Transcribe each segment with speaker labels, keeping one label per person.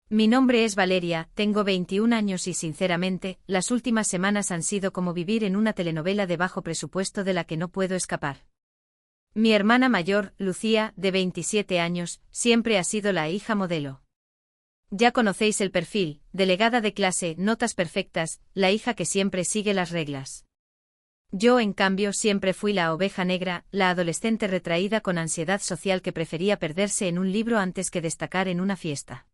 Speaker 1: Mi nombre es Valeria, tengo 21 años y sinceramente, las últimas semanas han sido como vivir en una telenovela de bajo presupuesto de la que no puedo escapar. Mi hermana mayor, Lucía, de 27 años, siempre ha sido la hija modelo. Ya conocéis el perfil, delegada de clase, notas perfectas, la hija que siempre sigue las reglas. Yo, en cambio, siempre fui la oveja negra, la adolescente retraída con ansiedad social que prefería perderse en un libro antes que destacar en una fiesta.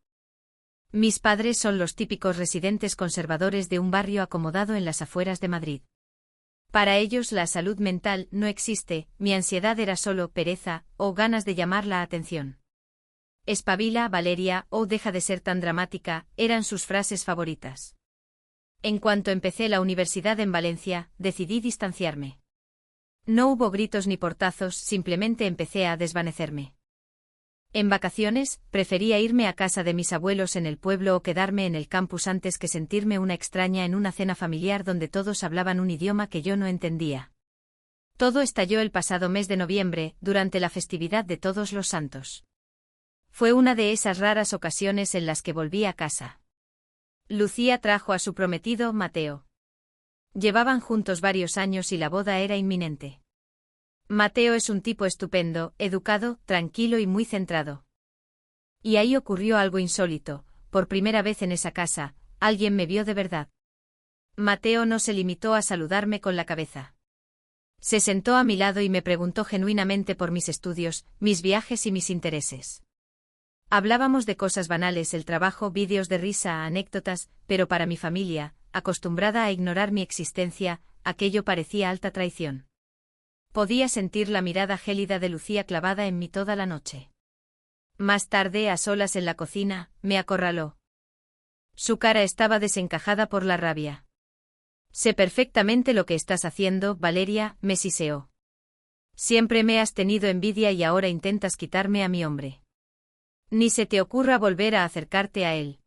Speaker 1: Mis padres son los típicos residentes conservadores de un barrio acomodado en las afueras de Madrid. Para ellos la salud mental no existe, mi ansiedad era solo pereza o ganas de llamar la atención. Espabila, Valeria, o deja de ser tan dramática, eran sus frases favoritas. En cuanto empecé la universidad en Valencia, decidí distanciarme. No hubo gritos ni portazos, simplemente empecé a desvanecerme. En vacaciones, prefería irme a casa de mis abuelos en el pueblo o quedarme en el campus antes que sentirme una extraña en una cena familiar donde todos hablaban un idioma que yo no entendía. Todo estalló el pasado mes de noviembre, durante la festividad de Todos los Santos. Fue una de esas raras ocasiones en las que volví a casa. Lucía trajo a su prometido, Mateo. Llevaban juntos varios años y la boda era inminente. Mateo es un tipo estupendo, educado, tranquilo y muy centrado. Y ahí ocurrió algo insólito, por primera vez en esa casa, alguien me vio de verdad. Mateo no se limitó a saludarme con la cabeza. Se sentó a mi lado y me preguntó genuinamente por mis estudios, mis viajes y mis intereses. Hablábamos de cosas banales, el trabajo, vídeos de risa, anécdotas, pero para mi familia, acostumbrada a ignorar mi existencia, aquello parecía alta traición. Podía sentir la mirada gélida de Lucía clavada en mí toda la noche. Más tarde, a solas en la cocina, me acorraló. Su cara estaba desencajada por la rabia. Sé perfectamente lo que estás haciendo, Valeria, me siseó. Siempre me has tenido envidia y ahora intentas quitarme a mi hombre. Ni se te ocurra volver a acercarte a él.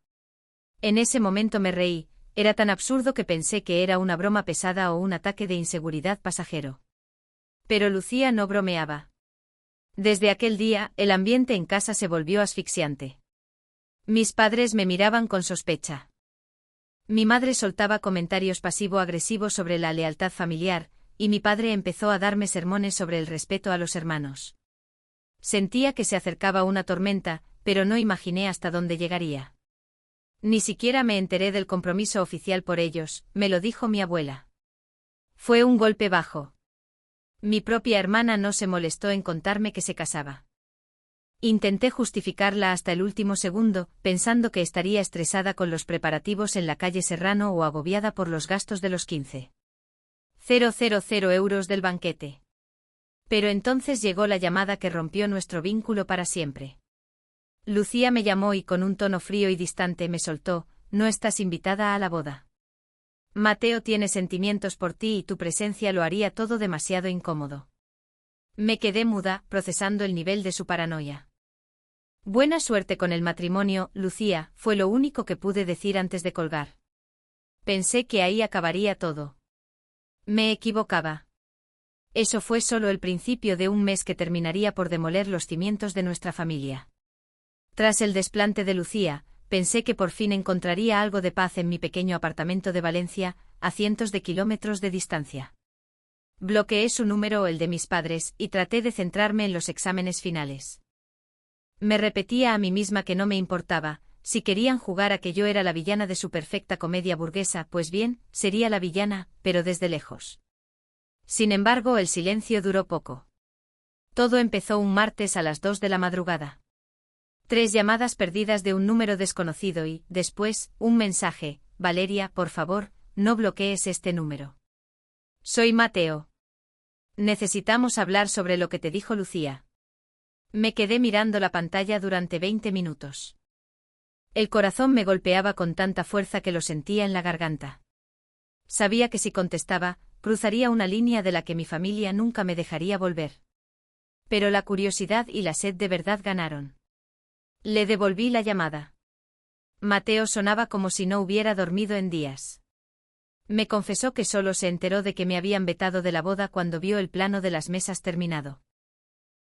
Speaker 1: En ese momento me reí, era tan absurdo que pensé que era una broma pesada o un ataque de inseguridad pasajero. Pero Lucía no bromeaba. Desde aquel día, el ambiente en casa se volvió asfixiante. Mis padres me miraban con sospecha. Mi madre soltaba comentarios pasivo-agresivos sobre la lealtad familiar, y mi padre empezó a darme sermones sobre el respeto a los hermanos. Sentía que se acercaba una tormenta, pero no imaginé hasta dónde llegaría. Ni siquiera me enteré del compromiso oficial por ellos, me lo dijo mi abuela. Fue un golpe bajo. Mi propia hermana no se molestó en contarme que se casaba. Intenté justificarla hasta el último segundo, pensando que estaría estresada con los preparativos en la calle Serrano o agobiada por los gastos de los 15.000 euros del banquete. Pero entonces llegó la llamada que rompió nuestro vínculo para siempre. Lucía me llamó y con un tono frío y distante me soltó: no estás invitada a la boda. Mateo tiene sentimientos por ti y tu presencia lo haría todo demasiado incómodo. Me quedé muda, procesando el nivel de su paranoia. Buena suerte con el matrimonio, Lucía, fue lo único que pude decir antes de colgar. Pensé que ahí acabaría todo. Me equivocaba. Eso fue solo el principio de un mes que terminaría por demoler los cimientos de nuestra familia. Tras el desplante de Lucía, pensé que por fin encontraría algo de paz en mi pequeño apartamento de Valencia, a cientos de kilómetros de distancia. Bloqueé su número o el de mis padres, y traté de centrarme en los exámenes finales. Me repetía a mí misma que no me importaba, si querían jugar a que yo era la villana de su perfecta comedia burguesa, pues bien, sería la villana, pero desde lejos. Sin embargo, el silencio duró poco. Todo empezó un martes a las 2 de la madrugada. 3 llamadas perdidas de un número desconocido y, después, un mensaje: Valeria, por favor, no bloquees este número. Soy Mateo. Necesitamos hablar sobre lo que te dijo Lucía. Me quedé mirando la pantalla durante 20 minutos. El corazón me golpeaba con tanta fuerza que lo sentía en la garganta. Sabía que si contestaba, cruzaría una línea de la que mi familia nunca me dejaría volver. Pero la curiosidad y la sed de verdad ganaron. Le devolví la llamada. Mateo sonaba como si no hubiera dormido en días. Me confesó que solo se enteró de que me habían vetado de la boda cuando vio el plano de las mesas terminado.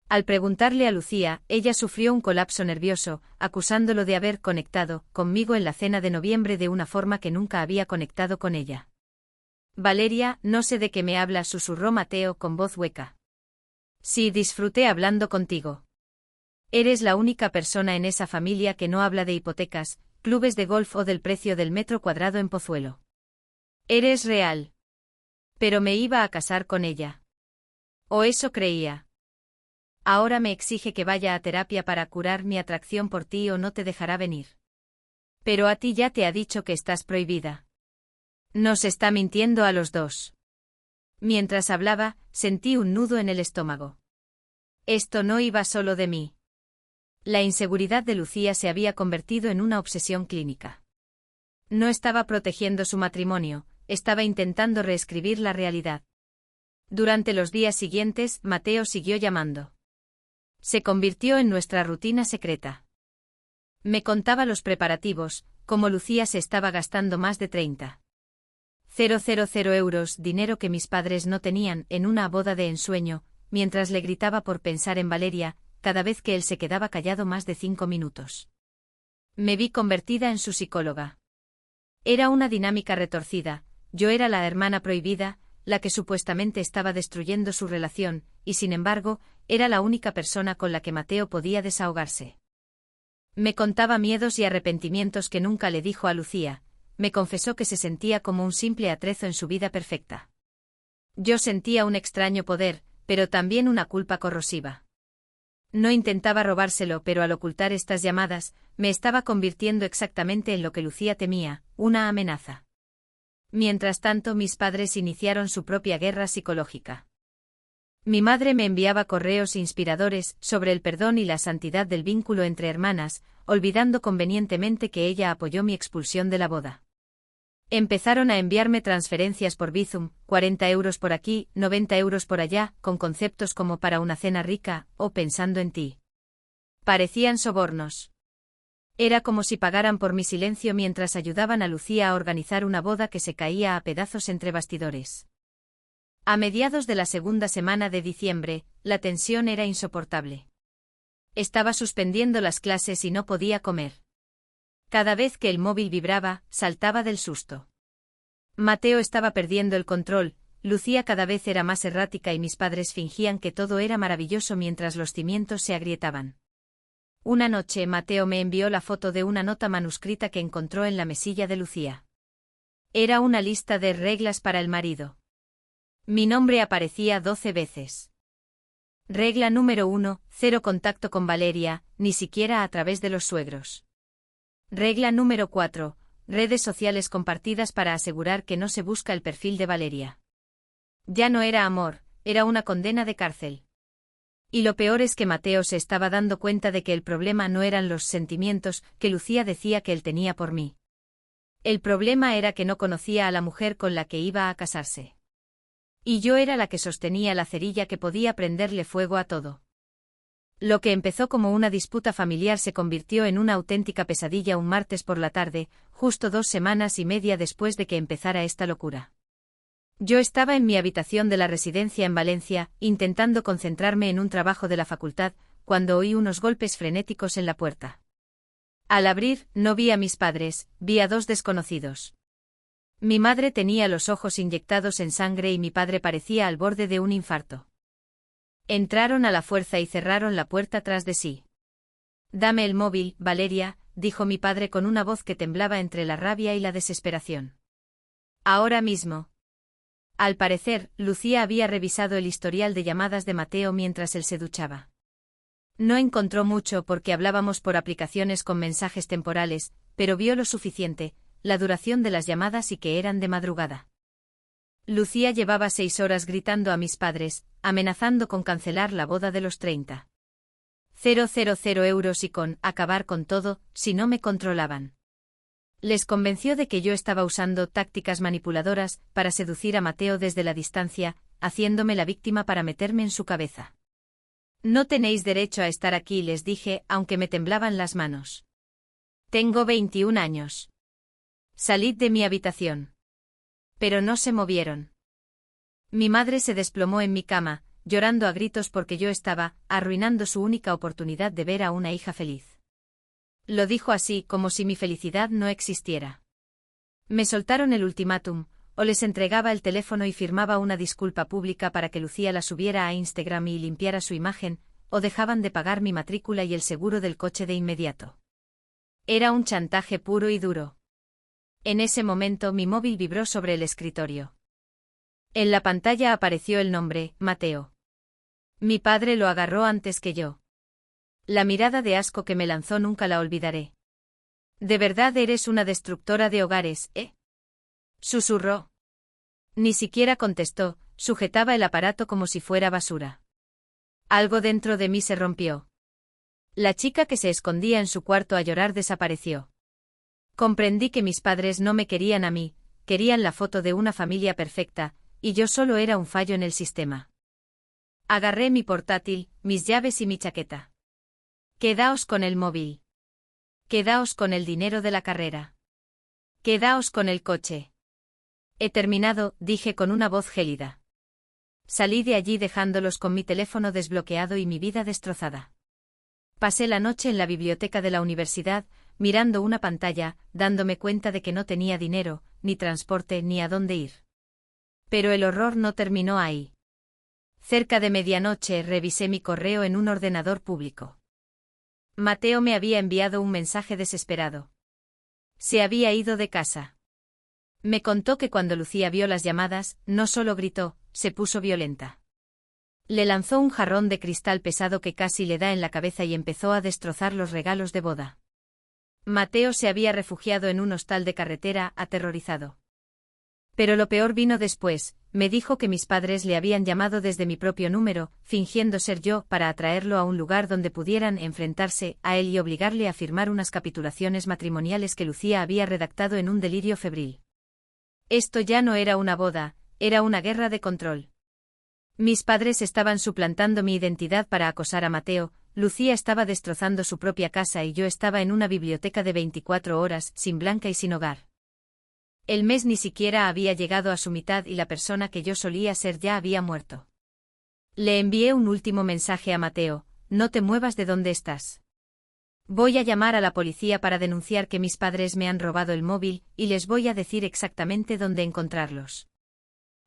Speaker 1: Al preguntarle a Lucía, ella sufrió un colapso nervioso, acusándolo de haber conectado conmigo en la cena de noviembre de una forma que nunca había conectado con ella. Valeria, no sé de qué me hablas, susurró Mateo con voz hueca. Sí, disfruté hablando contigo. Eres la única persona en esa familia que no habla de hipotecas, clubes de golf o del precio del metro cuadrado en Pozuelo. Eres real. Pero me iba a casar con ella. O eso creía. Ahora me exige que vaya a terapia para curar mi atracción por ti o no te dejará venir. Pero a ti ya te ha dicho que estás prohibida. Nos está mintiendo a los dos. Mientras hablaba, sentí un nudo en el estómago. Esto no iba solo de mí. La inseguridad de Lucía se había convertido en una obsesión clínica. No estaba protegiendo su matrimonio, estaba intentando reescribir la realidad. Durante los días siguientes, Mateo siguió llamando. Se convirtió en nuestra rutina secreta. Me contaba los preparativos, como Lucía se estaba gastando más de 30.000 euros, dinero que mis padres no tenían, en una boda de ensueño, mientras le gritaba por pensar en Valeria, cada vez que él se quedaba callado más de 5 minutos. Me vi convertida en su psicóloga. Era una dinámica retorcida, yo era la hermana prohibida, la que supuestamente estaba destruyendo su relación, y sin embargo, era la única persona con la que Mateo podía desahogarse. Me contaba miedos y arrepentimientos que nunca le dijo a Lucía, me confesó que se sentía como un simple atrezo en su vida perfecta. Yo sentía un extraño poder, pero también una culpa corrosiva. No intentaba robárselo, pero al ocultar estas llamadas, me estaba convirtiendo exactamente en lo que Lucía temía, una amenaza. Mientras tanto, mis padres iniciaron su propia guerra psicológica. Mi madre me enviaba correos inspiradores sobre el perdón y la santidad del vínculo entre hermanas, olvidando convenientemente que ella apoyó mi expulsión de la boda. Empezaron a enviarme transferencias por Bizum, 40 euros por aquí, 90 euros por allá, con conceptos como para una cena rica, o pensando en ti. Parecían sobornos. Era como si pagaran por mi silencio mientras ayudaban a Lucía a organizar una boda que se caía a pedazos entre bastidores. A mediados de la segunda semana de diciembre, la tensión era insoportable. Estaba suspendiendo las clases y no podía comer. Cada vez que el móvil vibraba, saltaba del susto. Mateo estaba perdiendo el control, Lucía cada vez era más errática y mis padres fingían que todo era maravilloso mientras los cimientos se agrietaban. Una noche Mateo me envió la foto de una nota manuscrita que encontró en la mesilla de Lucía. Era una lista de reglas para el marido. Mi nombre aparecía 12 veces. Regla número 1, cero contacto con Valeria, ni siquiera a través de los suegros. Regla número 4, redes sociales compartidas para asegurar que no se busca el perfil de Valeria. Ya no era amor, era una condena de cárcel. Y lo peor es que Mateo se estaba dando cuenta de que el problema no eran los sentimientos que Lucía decía que él tenía por mí. El problema era que no conocía a la mujer con la que iba a casarse. Y yo era la que sostenía la cerilla que podía prenderle fuego a todo. Lo que empezó como una disputa familiar se convirtió en una auténtica pesadilla un martes por la tarde, justo 2 semanas y media después de que empezara esta locura. Yo estaba en mi habitación de la residencia en Valencia, intentando concentrarme en un trabajo de la facultad, cuando oí unos golpes frenéticos en la puerta. Al abrir, no vi a mis padres, vi a 2 desconocidos. Mi madre tenía los ojos inyectados en sangre y mi padre parecía al borde de un infarto. Entraron a la fuerza y cerraron la puerta tras de sí. Dame el móvil, Valeria, dijo mi padre con una voz que temblaba entre la rabia y la desesperación. Ahora mismo. Al parecer, Lucía había revisado el historial de llamadas de Mateo mientras él se duchaba. No encontró mucho porque hablábamos por aplicaciones con mensajes temporales, pero vio lo suficiente, la duración de las llamadas y que eran de madrugada. Lucía llevaba 6 horas gritando a mis padres, amenazando con cancelar la boda de los 30.000 euros y con acabar con todo, si no me controlaban. Les convenció de que yo estaba usando tácticas manipuladoras para seducir a Mateo desde la distancia, haciéndome la víctima para meterme en su cabeza. No tenéis derecho a estar aquí, les dije, aunque me temblaban las manos. Tengo 21 años. Salid de mi habitación. Pero no se movieron. Mi madre se desplomó en mi cama, llorando a gritos porque yo estaba arruinando su única oportunidad de ver a una hija feliz. Lo dijo así, como si mi felicidad no existiera. Me soltaron el ultimátum: o les entregaba el teléfono y firmaba una disculpa pública para que Lucía la subiera a Instagram y limpiara su imagen, o dejaban de pagar mi matrícula y el seguro del coche de inmediato. Era un chantaje puro y duro. En ese momento mi móvil vibró sobre el escritorio. En la pantalla apareció el nombre, Mateo. Mi padre lo agarró antes que yo. La mirada de asco que me lanzó nunca la olvidaré. «¿De verdad eres una destructora de hogares, susurró. Ni siquiera contestó, sujetaba el aparato como si fuera basura. Algo dentro de mí se rompió. La chica que se escondía en su cuarto a llorar desapareció. Comprendí que mis padres no me querían a mí, querían la foto de una familia perfecta, y yo solo era un fallo en el sistema. Agarré mi portátil, mis llaves y mi chaqueta. Quedaos con el móvil. Quedaos con el dinero de la carrera. Quedaos con el coche. He terminado, dije con una voz gélida. Salí de allí dejándolos con mi teléfono desbloqueado y mi vida destrozada. Pasé la noche en la biblioteca de la universidad, mirando una pantalla, dándome cuenta de que no tenía dinero, ni transporte ni a dónde ir. Pero el horror no terminó ahí. Cerca de medianoche revisé mi correo en un ordenador público. Mateo me había enviado un mensaje desesperado. Se había ido de casa. Me contó que cuando Lucía vio las llamadas, no solo gritó, se puso violenta. Le lanzó un jarrón de cristal pesado que casi le da en la cabeza y empezó a destrozar los regalos de boda. Mateo se había refugiado en un hostal de carretera, aterrorizado. Pero lo peor vino después. Me dijo que mis padres le habían llamado desde mi propio número, fingiendo ser yo, para atraerlo a un lugar donde pudieran enfrentarse a él y obligarle a firmar unas capitulaciones matrimoniales que Lucía había redactado en un delirio febril. Esto ya no era una boda, era una guerra de control. Mis padres estaban suplantando mi identidad para acosar a Mateo, Lucía estaba destrozando su propia casa y yo estaba en una biblioteca de 24 horas, sin Blanca y sin hogar. El mes ni siquiera había llegado a su mitad y la persona que yo solía ser ya había muerto. Le envié un último mensaje a Mateo: no te muevas de donde estás. Voy a llamar a la policía para denunciar que mis padres me han robado el móvil, y les voy a decir exactamente dónde encontrarlos.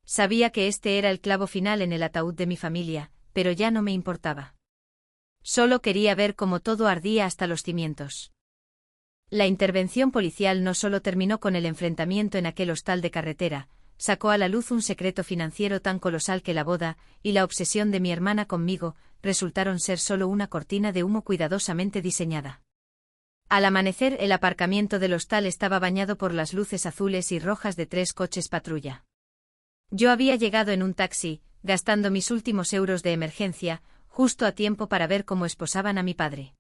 Speaker 1: Sabía que este era el clavo final en el ataúd de mi familia, pero ya no me importaba. Solo quería ver cómo todo ardía hasta los cimientos. La intervención policial no solo terminó con el enfrentamiento en aquel hostal de carretera, sacó a la luz un secreto financiero tan colosal que la boda y la obsesión de mi hermana conmigo resultaron ser solo una cortina de humo cuidadosamente diseñada. Al amanecer el aparcamiento del hostal estaba bañado por las luces azules y rojas de 3 coches patrulla. Yo había llegado en un taxi, gastando mis últimos euros de emergencia, justo a tiempo para ver cómo esposaban a mi padre.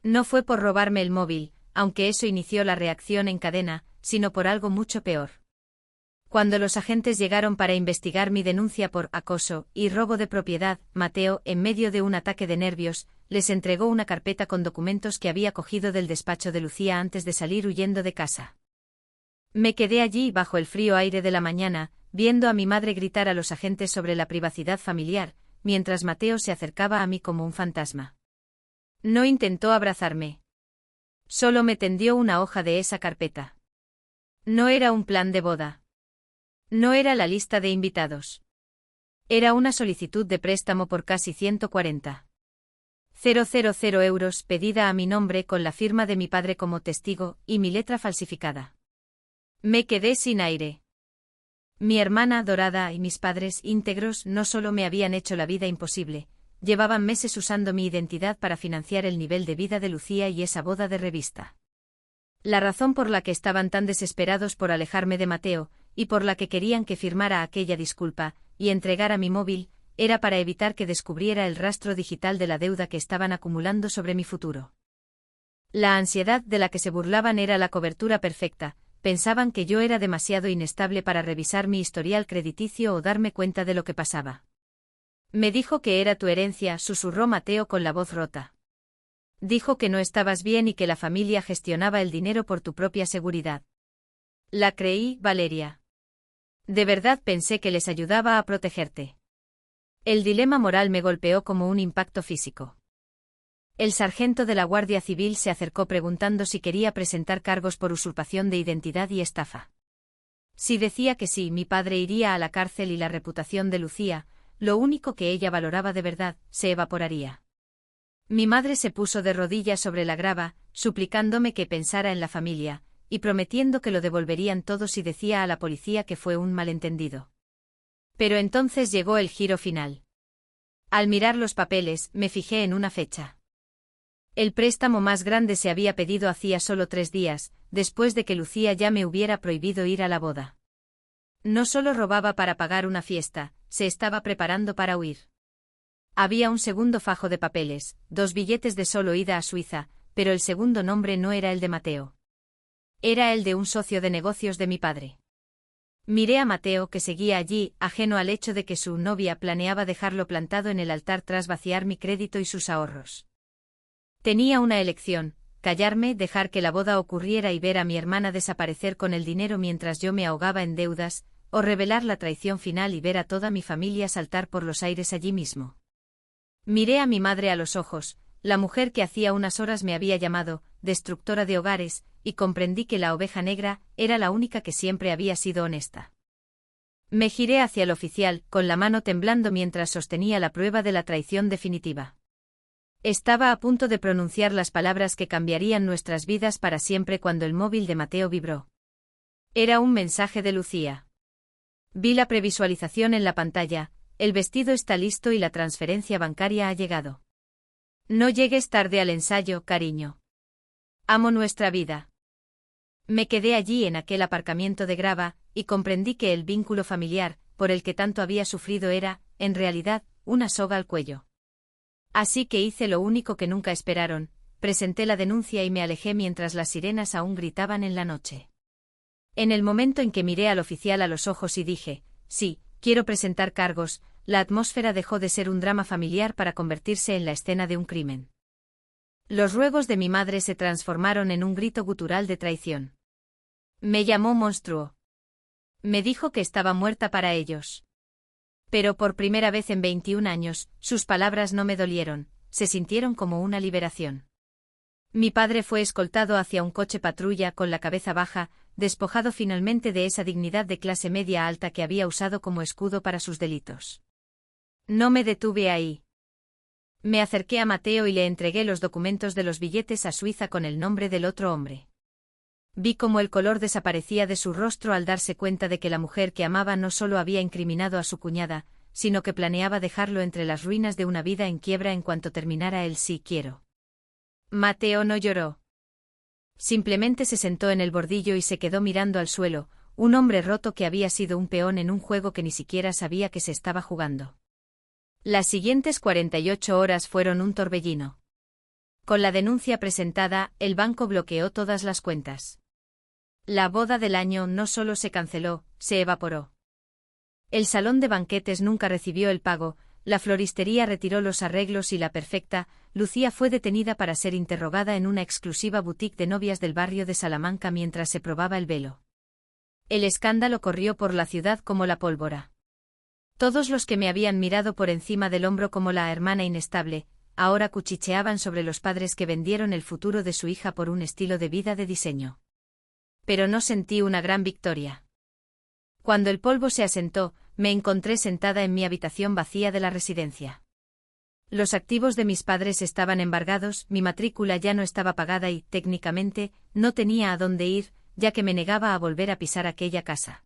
Speaker 1: No fue por robarme el móvil, aunque eso inició la reacción en cadena, sino por algo mucho peor. Cuando los agentes llegaron para investigar mi denuncia por acoso y robo de propiedad, Mateo, en medio de un ataque de nervios, les entregó una carpeta con documentos que había cogido del despacho de Lucía antes de salir huyendo de casa. Me quedé allí bajo el frío aire de la mañana, viendo a mi madre gritar a los agentes sobre la privacidad familiar, mientras Mateo se acercaba a mí como un fantasma. No intentó abrazarme. Solo me tendió una hoja de esa carpeta. No era un plan de boda. No era la lista de invitados. Era una solicitud de préstamo por casi 140.000 euros pedida a mi nombre con la firma de mi padre como testigo y mi letra falsificada. Me quedé sin aire. Mi hermana adorada y mis padres íntegros no solo me habían hecho la vida imposible, llevaban meses usando mi identidad para financiar el nivel de vida de Lucía y esa boda de revista. La razón por la que estaban tan desesperados por alejarme de Mateo, y por la que querían que firmara aquella disculpa, y entregara mi móvil, era para evitar que descubriera el rastro digital de la deuda que estaban acumulando sobre mi futuro. La ansiedad de la que se burlaban era la cobertura perfecta, pensaban que yo era demasiado inestable para revisar mi historial crediticio o darme cuenta de lo que pasaba. Me dijo que era tu herencia, susurró Mateo con la voz rota. Dijo que no estabas bien y que la familia gestionaba el dinero por tu propia seguridad. La creí, Valeria. De verdad pensé que les ayudaba a protegerte. El dilema moral me golpeó como un impacto físico. El sargento de la Guardia Civil se acercó preguntando si quería presentar cargos por usurpación de identidad y estafa. Si decía que sí, mi padre iría a la cárcel y la reputación de Lucía, lo único que ella valoraba de verdad, se evaporaría. Mi madre se puso de rodillas sobre la grava, suplicándome que pensara en la familia, y prometiendo que lo devolverían todo si decía a la policía que fue un malentendido. Pero entonces llegó el giro final. Al mirar los papeles, me fijé en una fecha. El préstamo más grande se había pedido hacía solo 3 días, después de que Lucía ya me hubiera prohibido ir a la boda. No solo robaba para pagar una fiesta, se estaba preparando para huir. Había un segundo fajo de papeles, 2 billetes de solo ida a Suiza, pero el segundo nombre no era el de Mateo. Era el de un socio de negocios de mi padre. Miré a Mateo que seguía allí, ajeno al hecho de que su novia planeaba dejarlo plantado en el altar tras vaciar mi crédito y sus ahorros. Tenía una elección: callarme, dejar que la boda ocurriera y ver a mi hermana desaparecer con el dinero mientras yo me ahogaba en deudas, o revelar la traición final y ver a toda mi familia saltar por los aires allí mismo. Miré a mi madre a los ojos, la mujer que hacía unas horas me había llamado destructora de hogares, y comprendí que la oveja negra era la única que siempre había sido honesta. Me giré hacia el oficial, con la mano temblando mientras sostenía la prueba de la traición definitiva. Estaba a punto de pronunciar las palabras que cambiarían nuestras vidas para siempre cuando el móvil de Mateo vibró. Era un mensaje de Lucía. Vi la previsualización en la pantalla: el vestido está listo y la transferencia bancaria ha llegado. No llegues tarde al ensayo, cariño. Amo nuestra vida. Me quedé allí en aquel aparcamiento de grava, y comprendí que el vínculo familiar, por el que tanto había sufrido era, en realidad, una soga al cuello. Así que hice lo único que nunca esperaron: presenté la denuncia y me alejé mientras las sirenas aún gritaban en la noche. En el momento en que miré al oficial a los ojos y dije, sí, quiero presentar cargos, la atmósfera dejó de ser un drama familiar para convertirse en la escena de un crimen. Los ruegos de mi madre se transformaron en un grito gutural de traición. Me llamó monstruo. Me dijo que estaba muerta para ellos. Pero por primera vez en 21 años, sus palabras no me dolieron, se sintieron como una liberación. Mi padre fue escoltado hacia un coche patrulla con la cabeza baja, despojado finalmente de esa dignidad de clase media alta que había usado como escudo para sus delitos. No me detuve ahí. Me acerqué a Mateo y le entregué los documentos de los billetes a Suiza con el nombre del otro hombre. Vi cómo el color desaparecía de su rostro al darse cuenta de que la mujer que amaba no solo había incriminado a su cuñada, sino que planeaba dejarlo entre las ruinas de una vida en quiebra en cuanto terminara el sí quiero. Mateo no lloró. Simplemente se sentó en el bordillo y se quedó mirando al suelo, un hombre roto que había sido un peón en un juego que ni siquiera sabía que se estaba jugando. Las siguientes 48 horas fueron un torbellino. Con la denuncia presentada, el banco bloqueó todas las cuentas. La boda del año no solo se canceló, se evaporó. El salón de banquetes nunca recibió el pago, la floristería retiró los arreglos y la perfecta Lucía fue detenida para ser interrogada en una exclusiva boutique de novias del barrio de Salamanca mientras se probaba el velo. El escándalo corrió por la ciudad como la pólvora. Todos los que me habían mirado por encima del hombro como la hermana inestable, ahora cuchicheaban sobre los padres que vendieron el futuro de su hija por un estilo de vida de diseño. Pero no sentí una gran victoria. Cuando el polvo se asentó, me encontré sentada en mi habitación vacía de la residencia. Los activos de mis padres estaban embargados, mi matrícula ya no estaba pagada y, técnicamente, no tenía a dónde ir, ya que me negaba a volver a pisar aquella casa.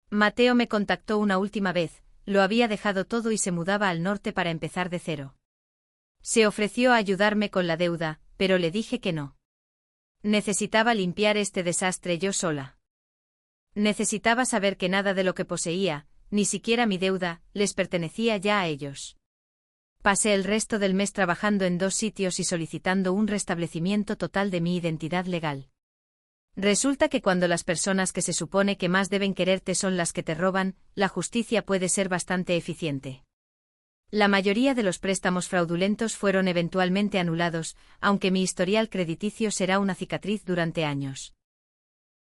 Speaker 1: Mateo me contactó una última vez, lo había dejado todo y se mudaba al norte para empezar de cero. Se ofreció a ayudarme con la deuda, pero le dije que no. Necesitaba limpiar este desastre yo sola. Necesitaba saber que nada de lo que poseía, ni siquiera mi deuda, les pertenecía ya a ellos. Pasé el resto del mes trabajando en 2 sitios y solicitando un restablecimiento total de mi identidad legal. Resulta que cuando las personas que se supone que más deben quererte son las que te roban, la justicia puede ser bastante eficiente. La mayoría de los préstamos fraudulentos fueron eventualmente anulados, aunque mi historial crediticio será una cicatriz durante años.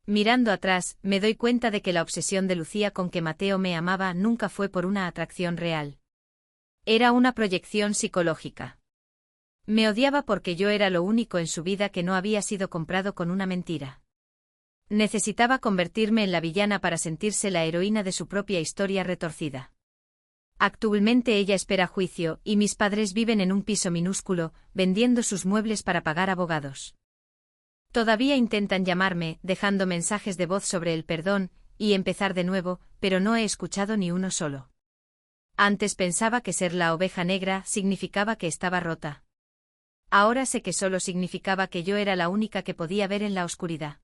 Speaker 1: Mirando atrás, me doy cuenta de que la obsesión de Lucía con que Mateo me amaba nunca fue por una atracción real. Era una proyección psicológica. Me odiaba porque yo era lo único en su vida que no había sido comprado con una mentira. Necesitaba convertirme en la villana para sentirse la heroína de su propia historia retorcida. Actualmente ella espera juicio y mis padres viven en un piso minúsculo, vendiendo sus muebles para pagar abogados. Todavía intentan llamarme, dejando mensajes de voz sobre el perdón y empezar de nuevo, pero no he escuchado ni uno solo. Antes pensaba que ser la oveja negra significaba que estaba rota. Ahora sé que solo significaba que yo era la única que podía ver en la oscuridad.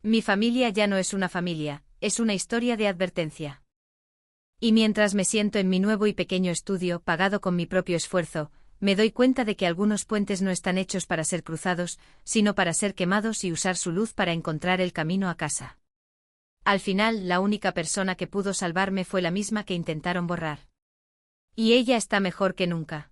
Speaker 1: Mi familia ya no es una familia, es una historia de advertencia. Y mientras me siento en mi nuevo y pequeño estudio, pagado con mi propio esfuerzo, me doy cuenta de que algunos puentes no están hechos para ser cruzados, sino para ser quemados y usar su luz para encontrar el camino a casa. Al final, la única persona que pudo salvarme fue la misma que intentaron borrar. Y ella está mejor que nunca.